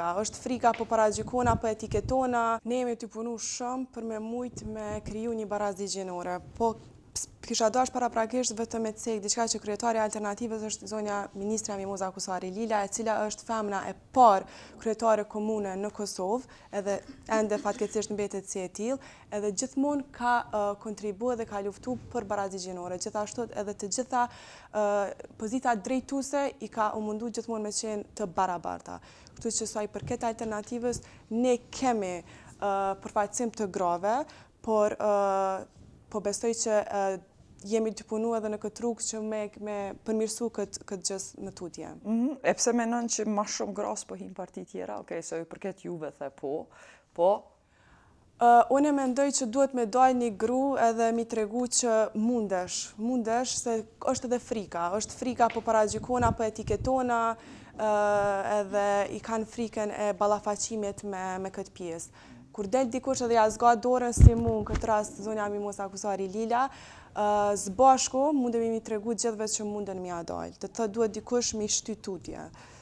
frika. Është frika po paragjykona, po etiketona. Ne jemi të punu shumë për me mujt me kriju një barazi gjinore. Po kisha dash paraprakisht vetëm me cek diçka që kryetari i Alternativës është zonja ministra Mimoza Kusari Lila, e cila është femna e parë kryetare komune në Kosovë, edhe ende fatkeqësisht mbetet si e tillë, edhe gjithmonë ka kontribuar dhe ka luftuar për barazi gjinore. Gjithashtu edhe të gjitha pozita drejtuese i ka u mundu gjithmonë me qenë të barabarta. Kështu që sa i përket Alternativës, ne kemi përfaqësim të grave, por po besoj që jemi të punu edhe në këtë rrugë që me përmirësu këtë gjës në tutje. E pse menon që ma shumë gras po hin parti tjera? Okej, so i përket juve the po? Unë mendoj që duhet me dalë një gru edhe mi tregu që mundesh se është edhe frika. Është frika po paragjykona, po etiketona, edhe i kanë frikën e ballafaqimit me këtë pjesë. Kur del dikush edhe ja zgat dorën si mu, në këtë rast zonja Mimoza Kusari Lila, zbashku mundemi mi tregu gjithve që munden mi a dalë. Të duhet dikush mi shty tutje.